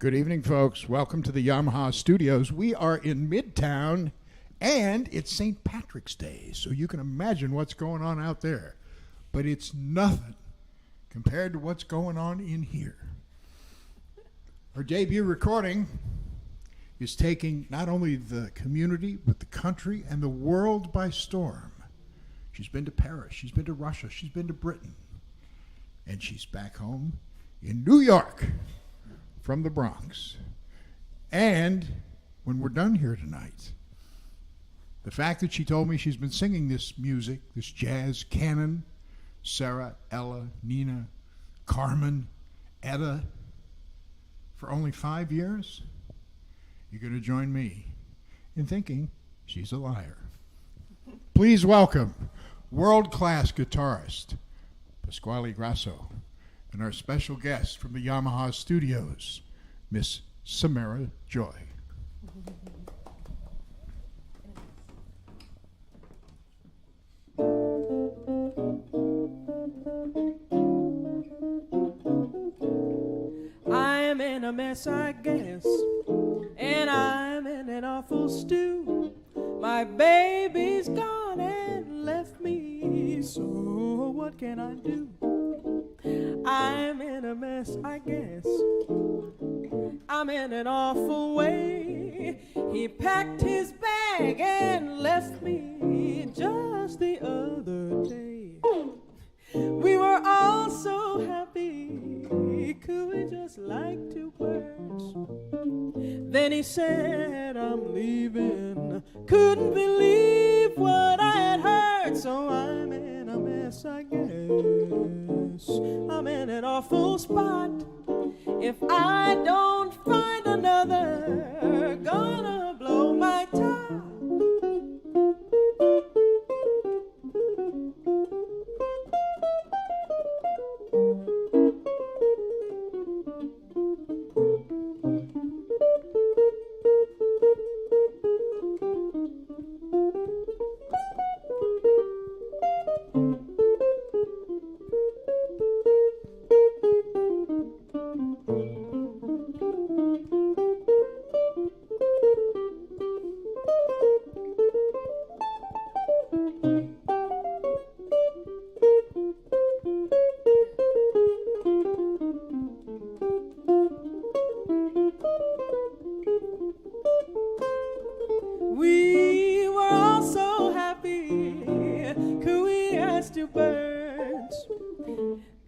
Good evening, folks. Welcome to the Yamaha studios. We are in Midtown, and it's St. Patrick's Day, so you can imagine what's going on out there. But it's nothing compared to what's going on in here. Our debut recording is taking not only the community, but the country and the world by storm. She's been to Paris, she's been to Russia, she's been to Britain, and she's back home in New York from the Bronx. And when we're done here tonight, the fact that she told me she's been singing this music, this jazz canon, Sarah, Ella, Nina, Carmen, Etta, for only 5 years, you're going to join me in thinking she's a liar. Please welcome world-class guitarist Pasquale Grasso and our special guest from the Yamaha studios, Miss Samara Joy. I'm in a mess, I guess, and I'm in an awful stew. My baby's gone and left me, so what can I do? I'm in a mess, I guess. I'm in an awful way. He packed his bag and left me just the other day. We were all so happy, could we just like two birds? Then he said, I'm leaving. Couldn't believe what I had heard, so I'm in a mess, I guess. I'm in an awful spot. If I don't find another, gonna blow my top. We were all so happy, could we ask two birds?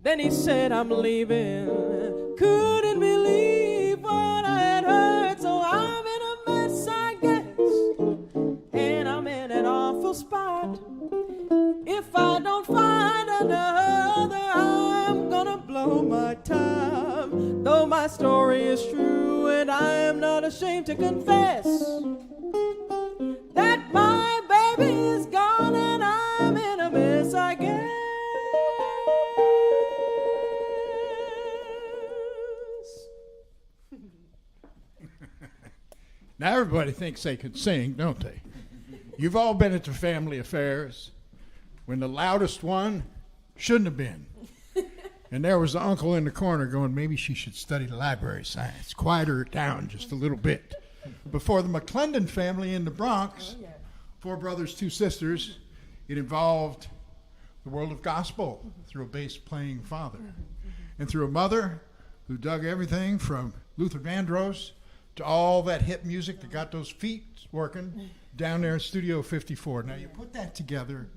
Then he said, I'm leaving. Couldn't believe what I had heard, so I'm in a mess, I guess, and I'm in an awful spot. If I don't find another, I'm gonna blow my top. Though my story is true and I am not ashamed to confess that my baby is gone and I'm in a mess, I guess. Now everybody thinks they can sing, don't they? You've all been at the family affairs when the loudest one shouldn't have been. And there was the uncle in the corner going, maybe she should study library science. Quiet her down just a little bit. Before the McClendon family in the Bronx, 4 brothers, 2 sisters, it involved the world of gospel through a bass-playing father. And through a mother who dug everything from Luther Vandross to all that hip music that got those feet working down there in Studio 54. Now you put that together,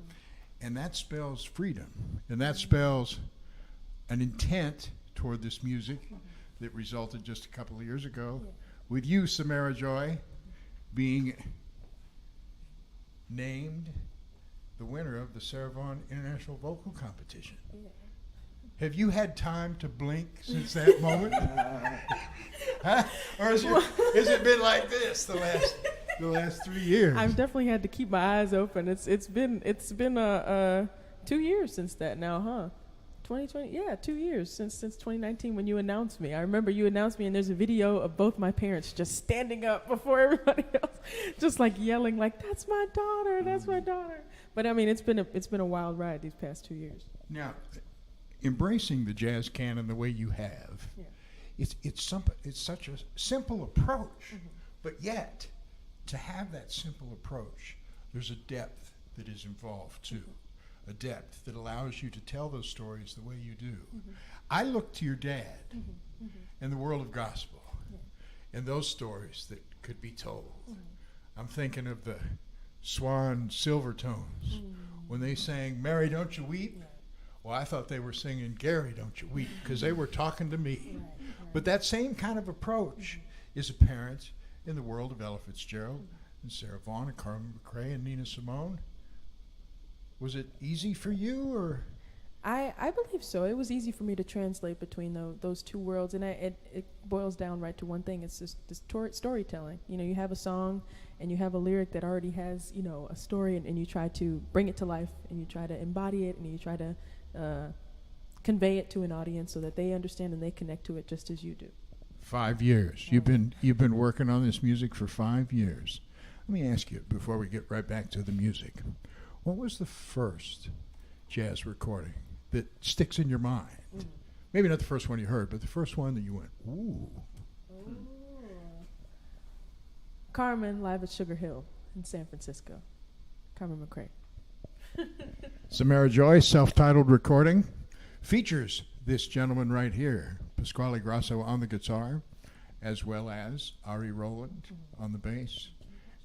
and that spells freedom. And that spells an intent toward this music that resulted just a couple of years ago with you, Samara Joy, being named the winner of the Sarah Vaughan International Vocal Competition. Have you had time to blink since that moment? Huh? Or has it been like this the last 3 years? I've definitely had to keep my eyes open. It's been 2 years since that now, huh? 2020, yeah, 2 years since 2019 when you announced me. I remember you announced me, and there's a video of both my parents just standing up before everybody else, just like yelling, like, "That's my daughter, that's my daughter." But I mean, it's been a wild ride these past 2 years. Now, embracing the jazz canon the way you have, it's such a simple approach, but yet to have that simple approach, there's a depth that is involved too, a depth that allows you to tell those stories the way you do. I look to your dad in the world of gospel and those stories that could be told. I'm thinking of the Swan Silvertones when they sang "Mary, Don't You Weep." Well, I thought they were singing "Gary, Don't You Weep" because they were talking to me. But that same kind of approach is apparent in the world of Ella Fitzgerald and Sarah Vaughan and Carmen McRae and Nina Simone. Was it easy for you, or? I believe so. It was easy for me to translate between those two worlds, and it boils down right to one thing. It's just this storytelling. You know, you have a song and you have a lyric that already has, you know, a story, and you try to bring it to life, and you try to embody it, and you try to convey it to an audience so that they understand and they connect to it just as you do. 5 years. You've been working on this music for 5 years. Let me ask you before we get right back to the music. What was the first jazz recording that sticks in your mind? Maybe not the first one you heard, but the first one that you went, ooh. Carmen live at Sugar Hill in San Francisco. Carmen McRae. Samara Joy, self-titled recording, features this gentleman right here, Pasquale Grasso on the guitar, as well as Ari Rowland on the bass,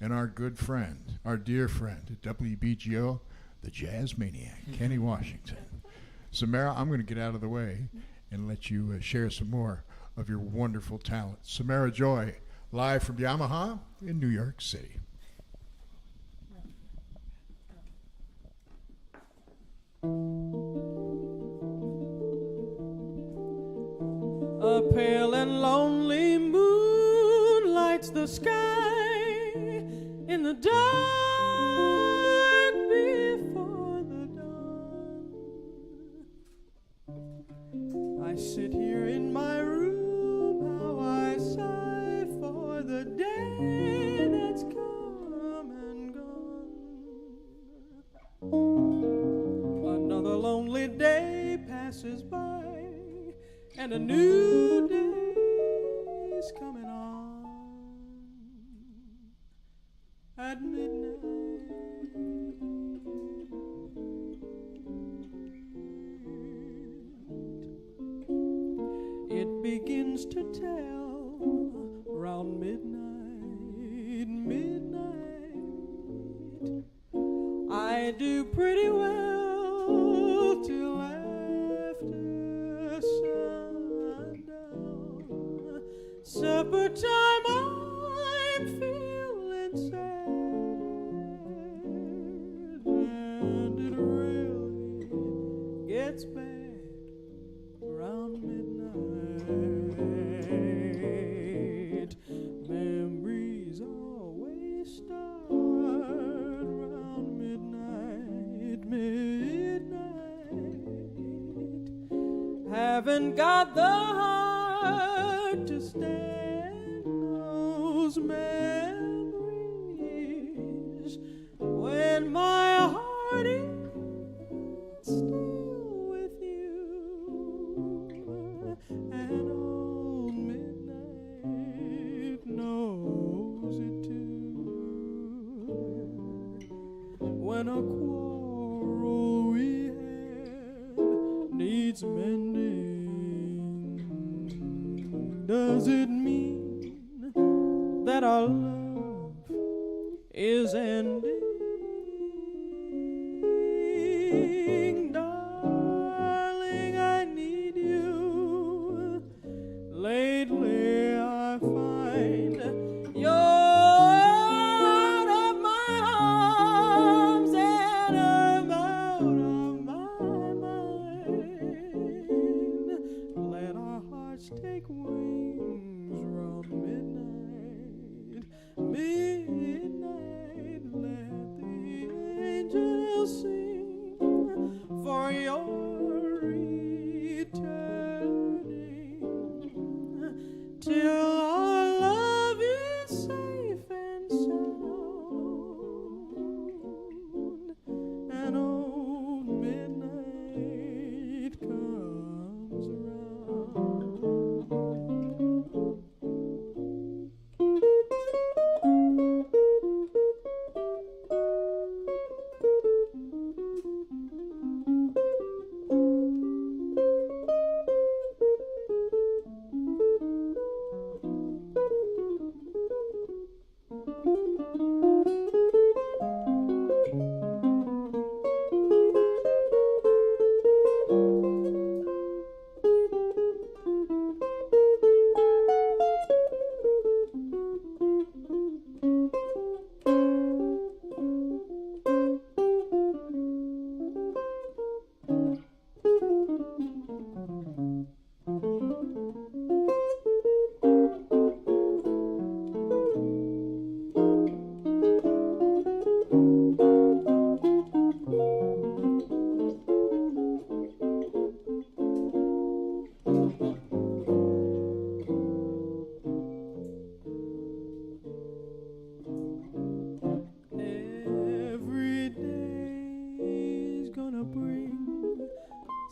and our good friend, our dear friend at WBGO, the Jazz Maniac, Kenny Washington. Samara, I'm going to get out of the way and let you share some more of your wonderful talent. Samara Joy, live from Yamaha in New York City. A pale and lonely moon lights the sky in the dark before the dawn. I sit here in my room, how I sigh for the day that's come and gone. Another lonely day passes by, and a new day's coming on. At midnight, it begins to tell. Round midnight, I do pretty well till after sundown. Supper time, I'm feeling sad, and it really gets bad around midnight. Memories always start around midnight. Haven't got the heart to stand those memories when my heart is still with you, and old midnight knows it too. When a quarrel we had needs mending, does it mean that our love is ending? Darling, I need you. Lately I find you're out of my arms and I'm out of my mind. Let our hearts take wings round midnight. Let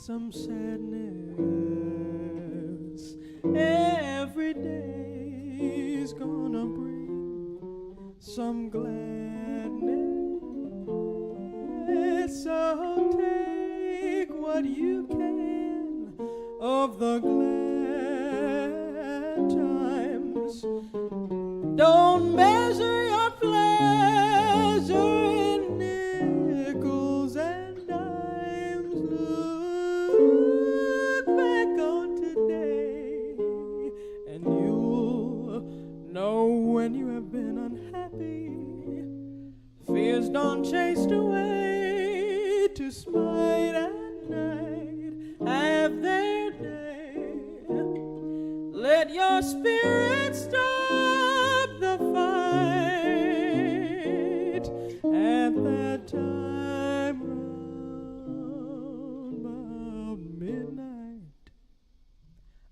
some sadness. Every day's gonna bring some gladness. So take what you can of the glad times. Don't measure your pleasure in nickels and dimes. Look back on today, and you'll know when you have been unhappy. Fears don't chase away to smite at night. Have their day. Let your spirit stop the fight at that time round about midnight.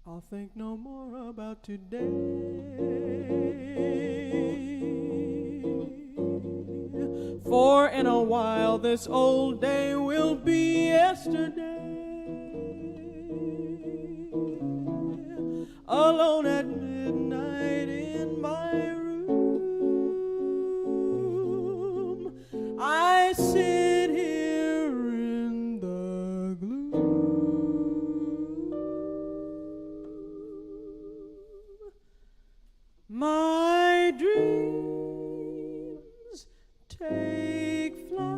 I'll think no more about today, for in a while this old day will be yesterday. Alone at midnight in my room, I sit here in the gloom. My dreams take flight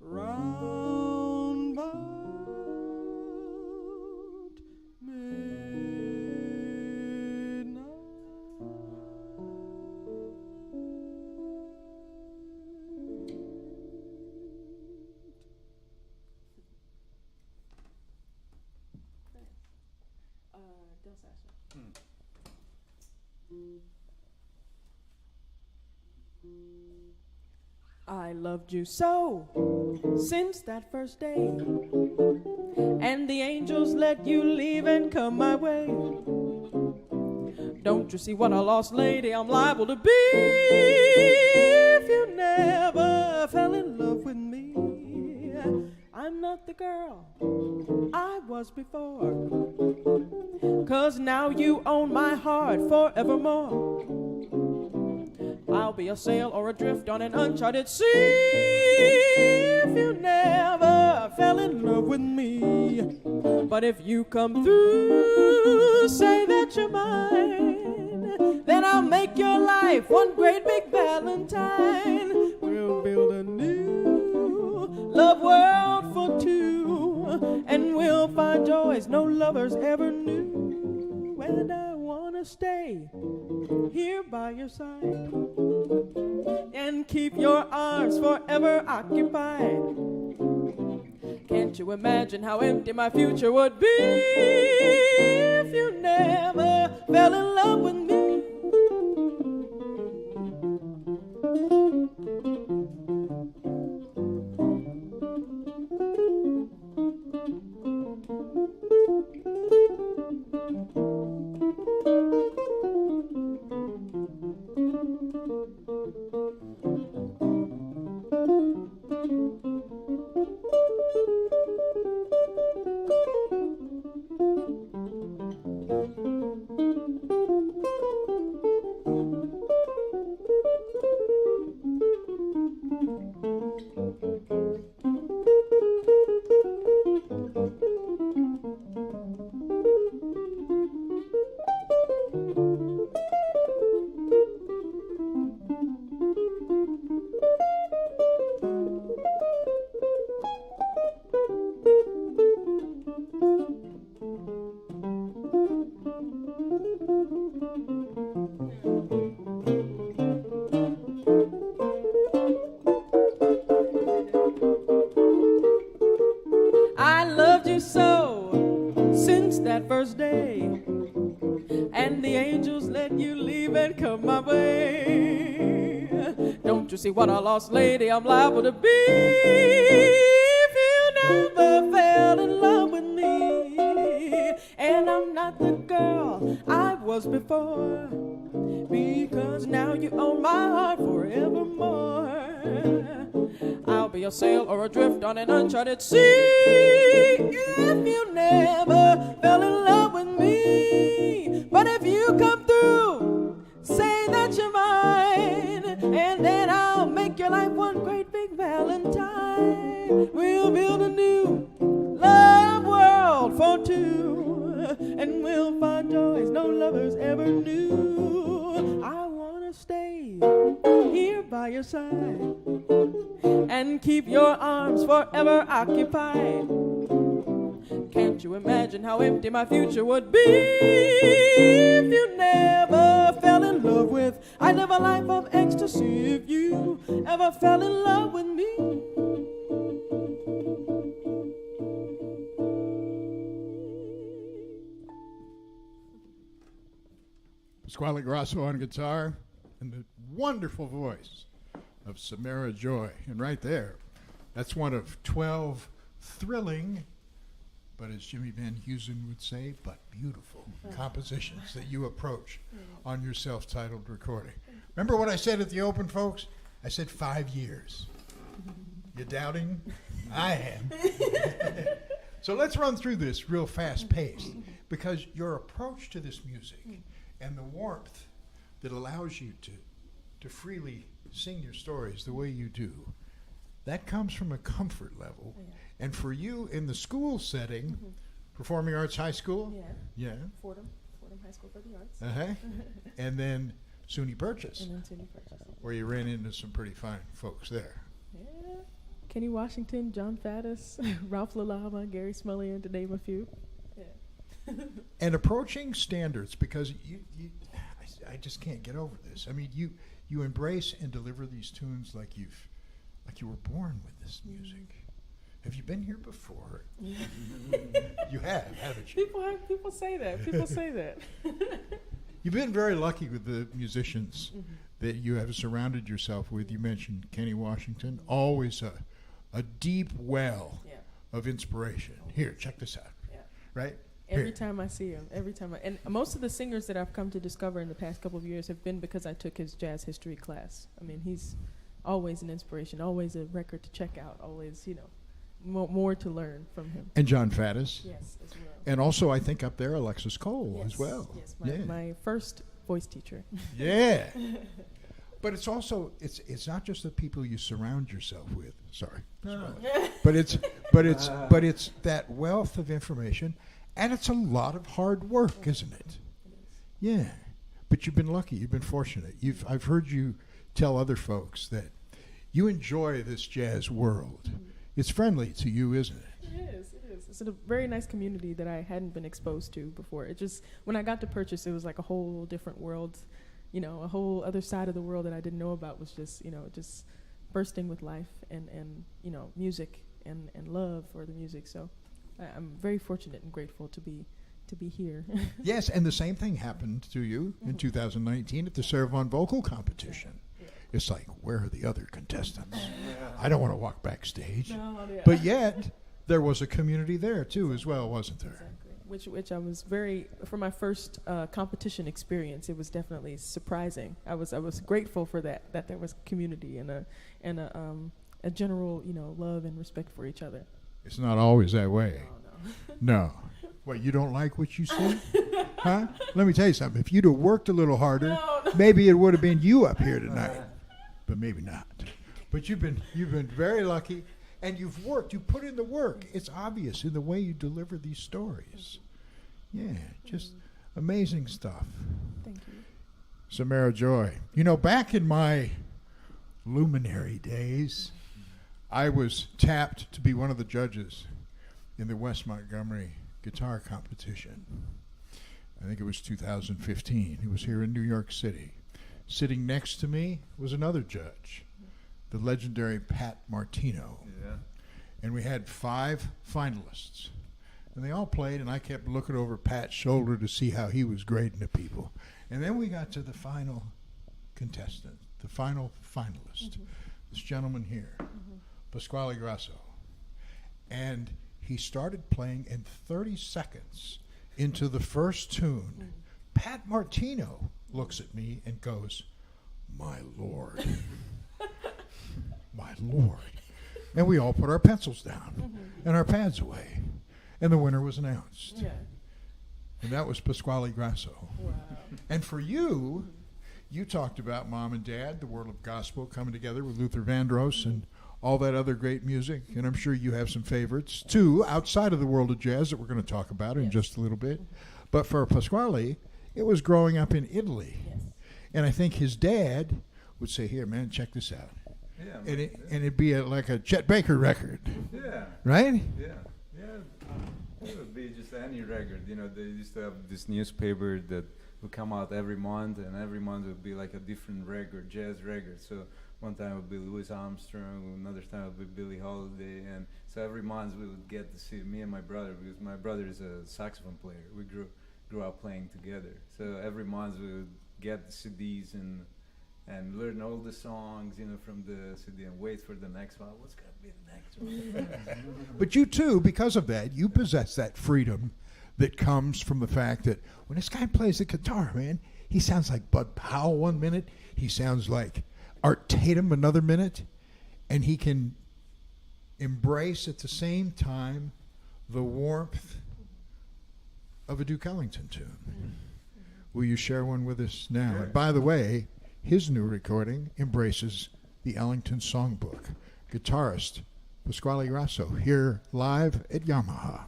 round about midnight. Del Sasso. I loved you so since that first day, and the angels let you leave and come my way. Don't you see what a lost lady I'm liable to be if you never fell in love with me? I'm not the girl I was before, 'cause now you own my heart forevermore. I'll be a sail or adrift on an uncharted sea if you never fell in love with me. But if you come through, say that you're mine, then I'll make your life one great big Valentine. We'll build a new love world for two, and we'll find joys no lovers ever knew. And I wanna stay here by your side and keep your arms forever occupied. Can't you imagine how empty my future would be if you never fell in love with me? I loved you so since that first day, and the angels let you leave and come my way. Don't you see what a lost lady I'm liable to be if you never fell in love with me? And I'm not the girl I was before, because now you own my heart forevermore. I'll be a sail or adrift on an uncharted sea. If you never fell in love with me, but if you come through, say that you're mine, and then I'll make your life one great big Valentine. We'll build a new love world for two, and we'll find joys no lovers ever knew. I wanna stay here by your side and keep your arms forever occupied. Can't you imagine how empty my future would be if you never fell in love with? I'd live a life of ecstasy if you ever fell in love with me. Pasquale Grasso on guitar, and the wonderful voice of Samara Joy. And right there, that's one of 12 thrilling, but as Jimmy Van Heusen would say, but beautiful compositions that you approach on your self-titled recording. Remember what I said at the open, folks? I said 5 years. You doubting? I am. So let's run through this real fast pace, because your approach to this music and the warmth that allows you to freely sing your stories the way you do, that comes from a comfort level. Yeah. And for you in the school setting, Performing Arts High School? Yeah. Yeah. Fordham High School for the Arts. Uh-huh. And then SUNY Purchase, And then SUNY Purchase. where you ran into some pretty fine folks there. Yeah. Kenny Washington, John Faddis, Ralph LaLama, Gary Smullian, to name a few. Yeah. And approaching standards, because I just can't get over this. I mean, you embrace and deliver these tunes like you were born with this music. Have you been here before? You have, haven't you? People say that. People say that. You've been very lucky with the musicians that you have surrounded yourself with. You mentioned Kenny Washington, always a deep well of inspiration. Here, check this out. Yeah. Right? Every time I see him, and most of the singers that I've come to discover in the past couple of years have been because I took his jazz history class. I mean, he's always an inspiration, always a record to check out, always, more to learn from him. And John Faddis. Yes, as well. And also, I think up there, Alexis Cole as well. Yes, my first voice teacher. Yeah. But it's also, it's not just the people you surround yourself with. Sorry. But it's that wealth of information, and it's a lot of hard work, isn't it? It is. Yeah. But you've been lucky. You've been fortunate. I've heard you tell other folks that you enjoy this jazz world. It's friendly to you, isn't it? It is. It's a very nice community that I hadn't been exposed to before. It just, when I got to Purchase, it was like a whole different world, a whole other side of the world that I didn't know about was just, just bursting with life and music and love for the music. So I'm very fortunate and grateful to be here. Yes, and the same thing happened to you in 2019 at the Sarah Vaughan Vocal Competition. Yeah. It's like, where are the other contestants? I don't want to walk backstage. No, yeah. But yet, there was a community there, too, as well, wasn't there? Exactly. Which I was for my first competition experience, it was definitely surprising. I was grateful for that there was community and a general, love and respect for each other. It's not always that way. Oh, No. What, you don't like what you see? Huh? Let me tell you something. If you'd have worked a little harder, maybe it would have been you up here tonight. But maybe not. But you've been very lucky, and you've worked. You put in the work. It's obvious in the way you deliver these stories. Yeah, just amazing stuff. Thank you. Samara Joy. Back in my luminary days, I was tapped to be one of the judges in the West Montgomery guitar competition. I think it was 2015. It was here in New York City. Sitting next to me was another judge, the legendary Pat Martino. Yeah. And we had 5 finalists. And they all played, and I kept looking over Pat's shoulder to see how he was grading the people. And then we got to the final contestant, the final finalist, this gentleman here, Pasquale Grasso. And he started playing, and 30 seconds into the first tune, Pat Martino looks at me and goes, "My Lord." My Lord. And we all put our pencils down Mm-hmm. and our pads away. And the winner was announced. Yeah. And that was Pasquale Grasso. Wow. And for you, you talked about Mom and Dad, the world of gospel coming together with Luther Vandross and all that other great music. And I'm sure you have some favorites, too, outside of the world of jazz that we're going to talk about in just a little bit. But for Pasquale, it was growing up in Italy. Yes. And I think his dad would say, here, man, check this out. Yeah. And it'd be like a Chet Baker record, Yeah. right? Yeah. Yeah. It would be just any record. You know, they used to have this newspaper that would come out every month, and every month would be like a different record, jazz record. So one time it would be Louis Armstrong, another time it would be Billie Holiday, and so every month we would get to see me and my brother, because my brother is a saxophone player. We grew up playing together. So every month we would get the CDs and learn all the songs, you know, from the CD and wait for the next one. What's gonna be the next one? But you too, because of that, you possess that freedom that comes from the fact that when this guy plays the guitar, man, he sounds like Bud Powell one minute, he sounds like Art Tatum another minute, and he can embrace at the same time the warmth of a Duke Ellington tune. Will you share one with us now? Sure. And by the way, his new recording embraces the Ellington Songbook. Guitarist Pasquale Grasso here live at Yamaha.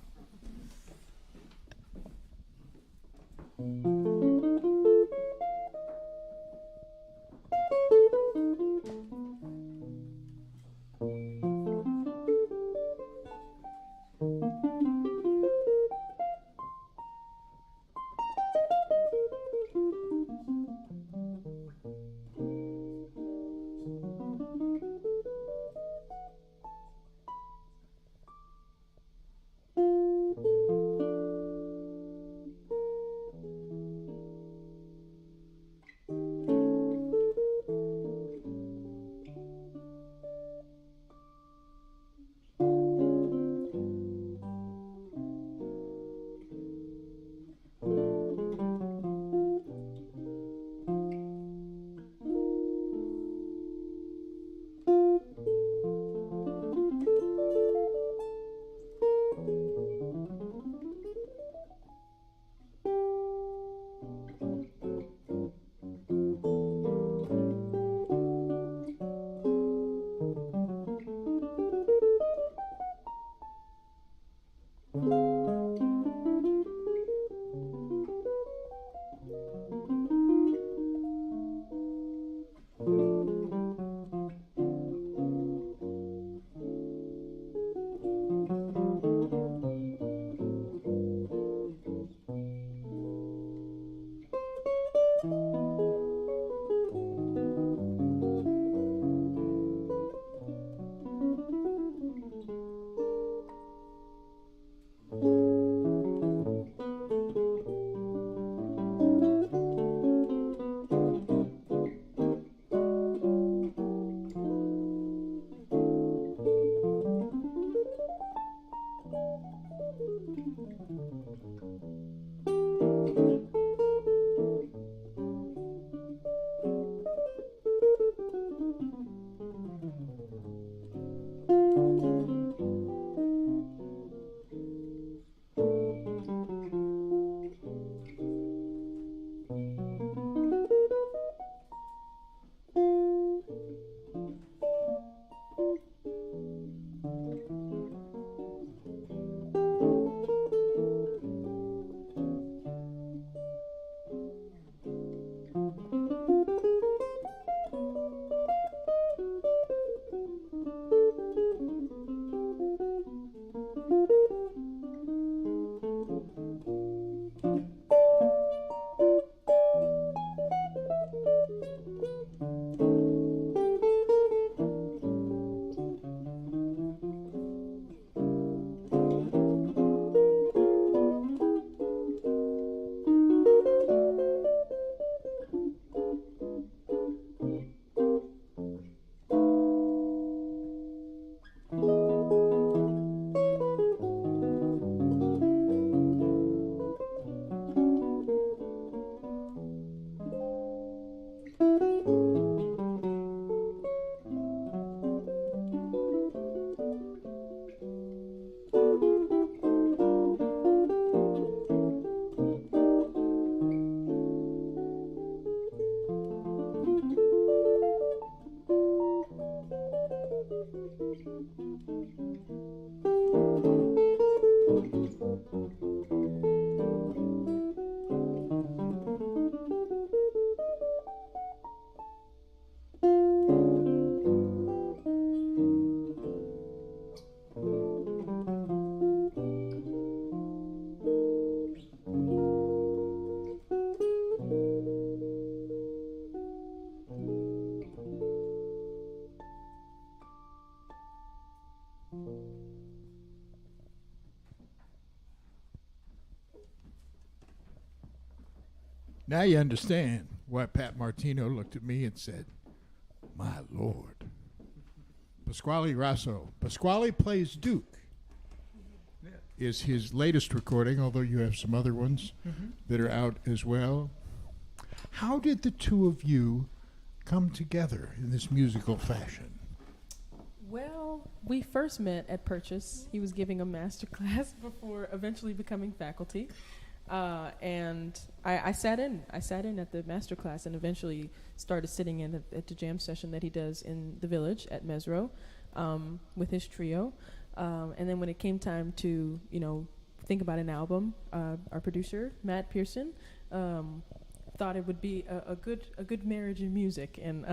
Now you understand why Pat Martino looked at me and said, "My Lord." Pasquale Grasso. Pasquale Plays Duke is his latest recording, although you have some other ones that are out as well. How did the two of you come together in this musical fashion? Well, we first met at Purchase. He was giving a master class before eventually becoming faculty. And I sat in at the master class and eventually started sitting in at the jam session that he does in the Village at Mesro with his trio. And then when it came time to, think about an album, our producer, Matt Pearson, thought it would be a good marriage in music and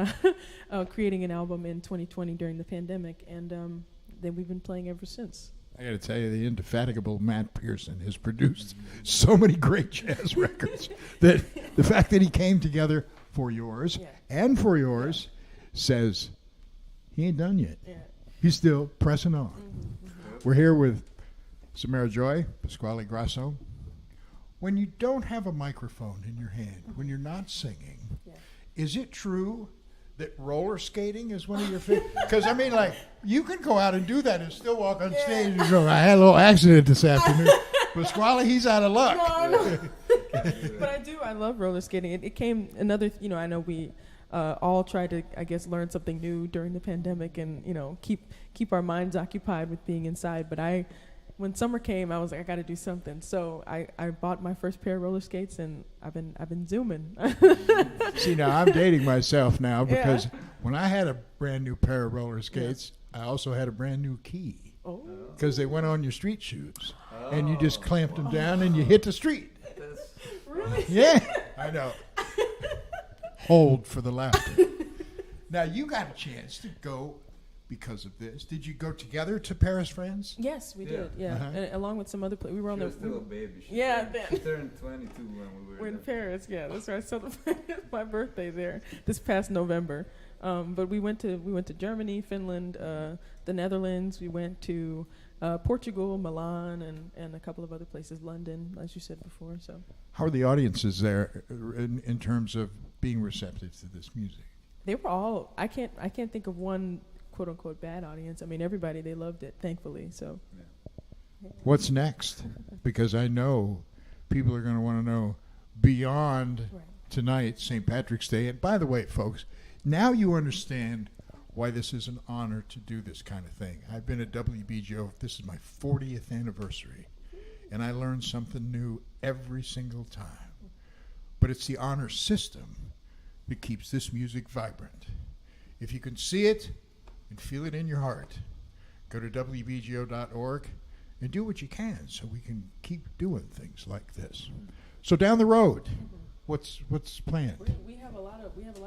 creating an album in 2020 during the pandemic. And then we've been playing ever since. I got to tell you, the indefatigable Matt Pearson has produced so many great jazz records that the fact that he came together for yours and for yours says he ain't done yet. Yeah. He's still pressing on. We're here with Samara Joy, Pasquale Grasso. When you don't have a microphone in your hand, when you're not singing, is it true that roller skating is one of your favorite? Because, you can go out and do that and still walk on stage and go, "I had a little accident this afternoon." Pasquale, he's out of luck. No. But I do. I love roller skating. It came another, I know we all tried to, I guess, learn something new during the pandemic and, keep our minds occupied with being inside. But when summer came, I was like, I got to do something. So I bought my first pair of roller skates, and I've been zooming. See, now I'm dating myself now because when I had a brand new pair of roller skates, I also had a brand new key because they went on your street shoes, and you just clamped them down and you hit the street. Really? Yeah, I know. Hold for the laughter. Now you got a chance to go. Because of this, did you go together to Paris, France? Yes, we did. Yeah, and along with some other we were on She was still a baby. She turned 22 when we were in there. Paris. Yeah, that's right. I celebrated my birthday there this past November. But we went to Germany, Finland, the Netherlands. We went to Portugal, Milan, and a couple of other places, London, as you said before. So, how are the audiences there in terms of being receptive to this music? They were all. I can't think of one "quote unquote" bad audience. I mean, everybody, they loved it, thankfully. So, what's next? Because I know people are going to want to know beyond tonight, St. Patrick's Day. And by the way, folks, now you understand why this is an honor to do this kind of thing. I've been at WBGO. This is my 40th anniversary, and I learn something new every single time. But it's the honor system that keeps this music vibrant. If you can see it and feel it in your heart, go to WBGO.org and do what you can so we can keep doing things like this. So down the road, what's planned? We have a lot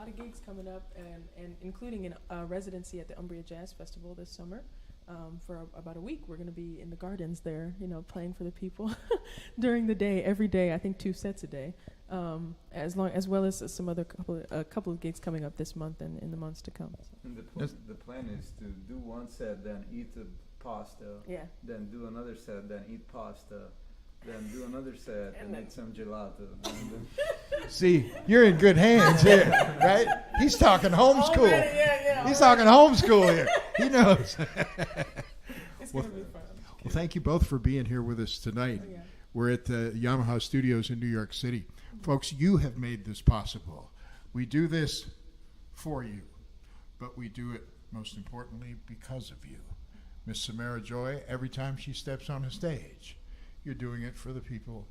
of gigs coming up, and including a residency at the Umbria Jazz Festival this summer. For about a week, we're going to be in the gardens there, playing for the people during the day, every day. I think 2 sets a day, as well as some other couple of gigs coming up this month and in the months to come. So. And the plan is to do one set, then eat the pasta, then do another set, then eat pasta, then do another set, and eat some gelato. See, you're in good hands here, right? He's talking homeschool. He's talking homeschool here. He knows. It's going to be fun. Well, thank you both for being here with us tonight. Yeah. We're at the Yamaha Studios in New York City. Folks, you have made this possible. We do this for you, but we do it most importantly because of you. Miss Samara Joy, every time she steps on a stage, you're doing it for the people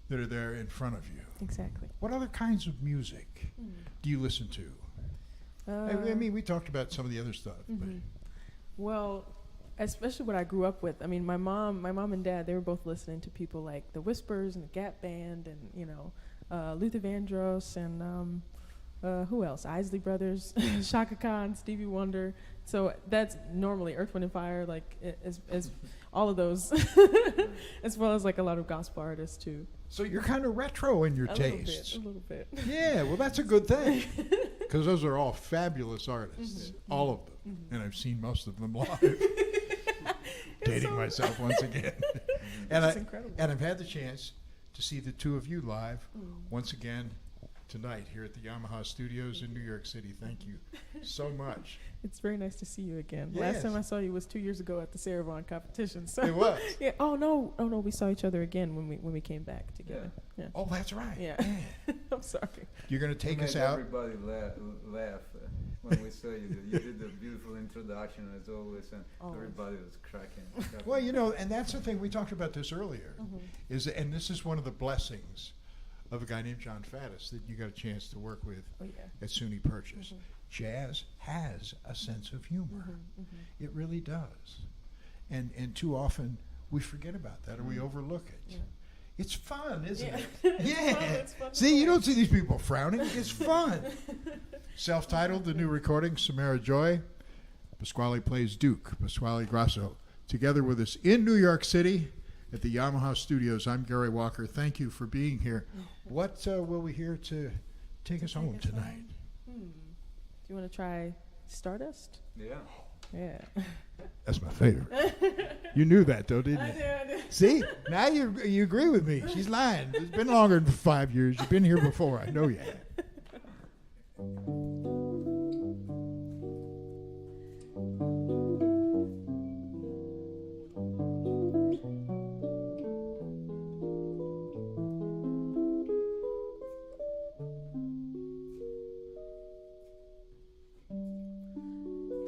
that are there in front of you. Exactly. What other kinds of music do you listen to? I mean, we talked about some of the other stuff. But well, especially what I grew up with. I mean, my mom and dad, they were both listening to people like the Whispers and the Gap Band and, Luther Vandross and who else? Isley Brothers, Shaka Khan, Stevie Wonder. So that's normally Earth, Wind & Fire, like as all of those, as well as like a lot of gospel artists too. So you're kind of retro in your tastes. A little bit. Yeah, well, that's a good thing because those are all fabulous artists, all of them, and I've seen most of them live. Dating myself once again, and It's incredible. And I've had the chance to see the two of you live once again tonight here at the Yamaha Studios in New York City. Thank you so much. It's very nice to see you again. Yes. Last time I saw you was 2 years ago at the Saravon competition. So It was. yeah. Oh no, we saw each other again when we came back together. Yeah. Oh, that's right. Yeah. I'm sorry. You're going to take You us made out. Everybody laugh when we saw you. You did a beautiful introduction as always, and Always. everybody was cracking. Well, and that's the thing. We talked about this earlier. And this is one of the blessings of a guy named John Faddis that you got a chance to work with at SUNY Purchase. Jazz has a sense of humor. It really does. And too often we forget about that or we overlook it. Yeah. It's fun, isn't it? It's fun to See, you play. don't see these people frowning. It's fun. Self-titled, the new recording, Samara Joy. Pasquale plays Duke, Pasquale Grasso. Together with us in New York City at the Yamaha Studios. I'm Gary Walker. Thank you for being here. What will we hear to take us home tonight? Do you want to try Stardust? Yeah. Yeah. That's my favorite. You knew that, though, didn't you? I did. See? Now you agree with me. She's lying. It's been longer than 5 years. You've been here before. I know you have.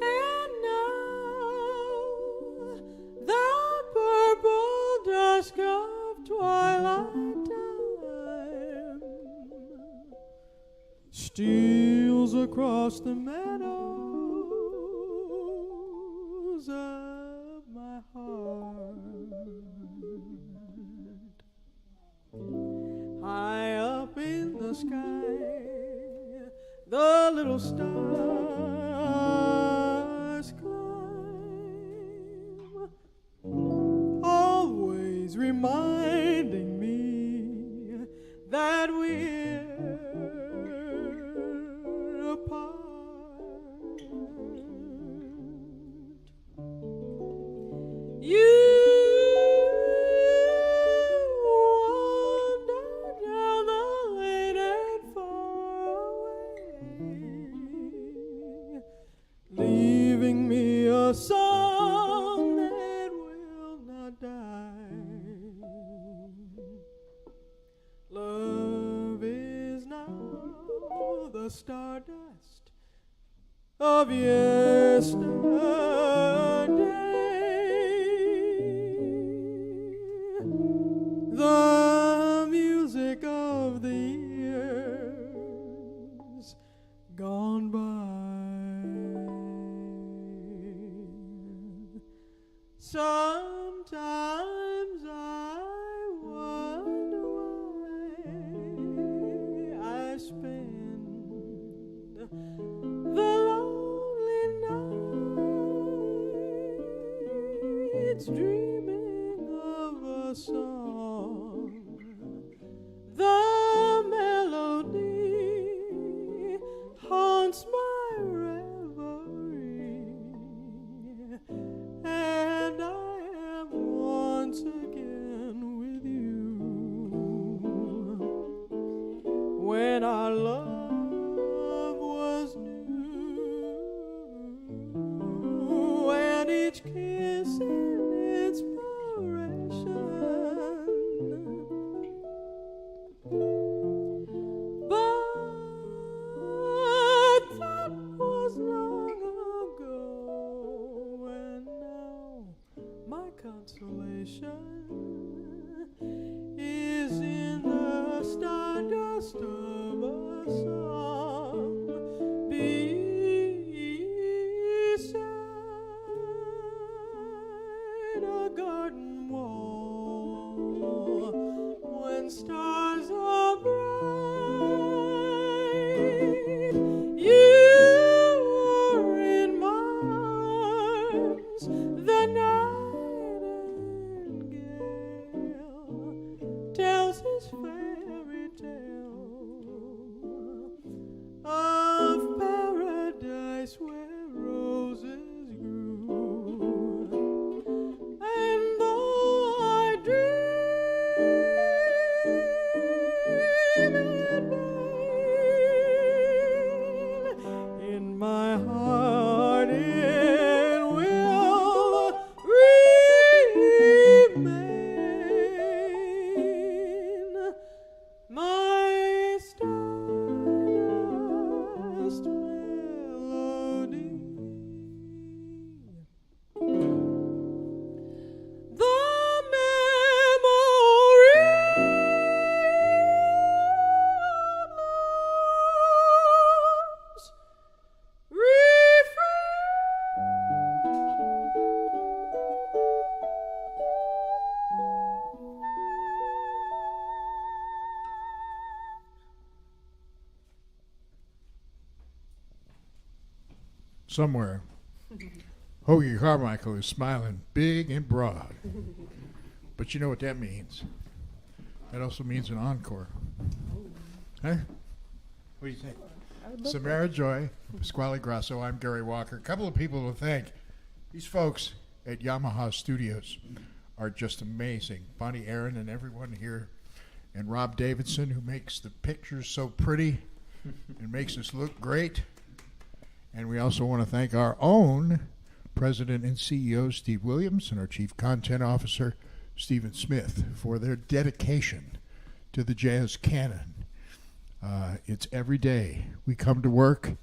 And now the purple dusk of twilight time steals across the meadows of my heart. High up in the sky, the little stars climb, always reminding me that we're apart. You wander down the lane and far away, leaving me a song that will not die. Love is now the stardust of yesterday. The music of the years gone by. Sometimes I wonder why I spend the lonely nights dreaming of a song. The melody haunts my reverie, and I am once again with you. When our love was new, and each kiss an inspiration. But that was long ago, and now my consolation is in the stardust of a song beside a garden wall when stars are bright. You are in my arms, the nightingale tells his fairy tale of paradise where roses grew. And though I dream somewhere, Hoagie Carmichael is smiling big and broad. But you know what that means? That also means an encore. Huh? What do you think? Samara Joy, Pasquale Grasso, I'm Gary Walker. A couple of people to thank. These folks at Yamaha Studios are just amazing. Bonnie Aaron and everyone here, and Rob Davidson, who makes the pictures so pretty and makes us look great. And we also want to thank our own President and CEO, Steve Williams, and our Chief Content Officer, Stephen Smith, for their dedication to the jazz canon. It's every day we come to work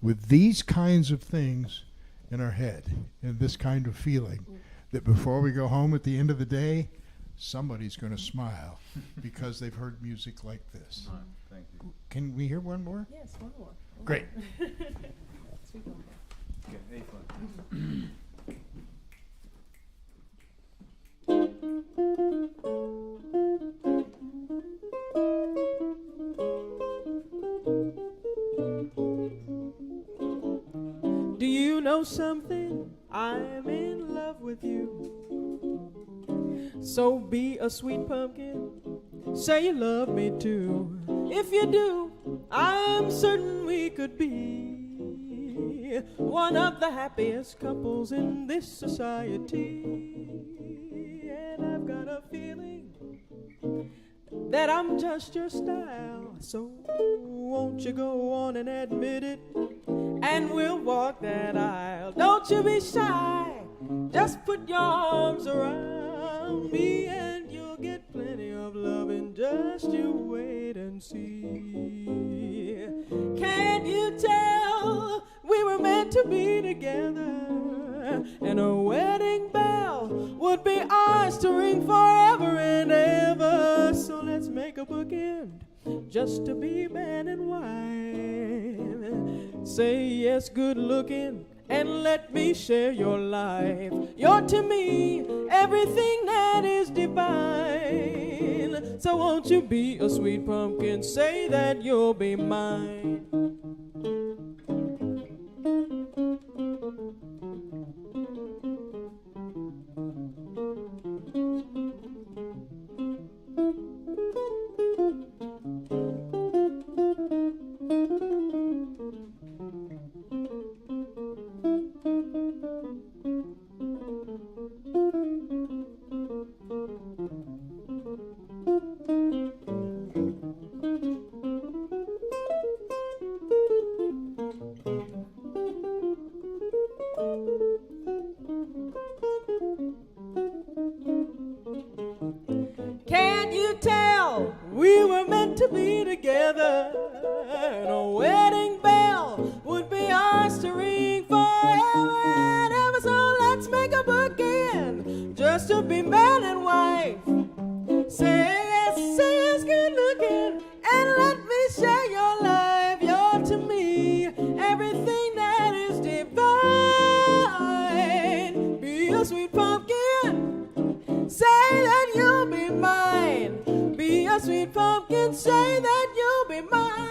with these kinds of things in our head and this kind of feeling that before we go home at the end of the day, somebody's going to smile because they've heard music like this. Thank you. Can we hear one more? Yes, one more. Great. Sweet one. Okay, A-flat. Do you know something? I'm in love with you. So be a sweet pumpkin. Say you love me too. If you do, I'm certain we could be one of the happiest couples in this society. And I've got a feeling that I'm just your style. So won't you go on and admit it? And we'll walk that aisle. Don't you be shy. Just put your arms around me and you'll get plenty of loving. Just you wait and see. Can't you tell we were meant to be together? And a wedding bell would be ours to ring forever and ever. So let's make a bookend just to be man and wife. Say yes, good looking, and let me share your life. You're to me everything that is divine. So won't you be a sweet pumpkin? Say that you'll be mine. Can't you tell we were meant to be together? And a wedding bell would be ours to ring forever and ever. So let's make a bookend just to be man and wife. Say yes, good looking, and let me share your life. You're to me everything that is divine. Be a sweet pumpkin. Say that you'll be mine. Be a sweet pumpkin. Say that you'll be mine.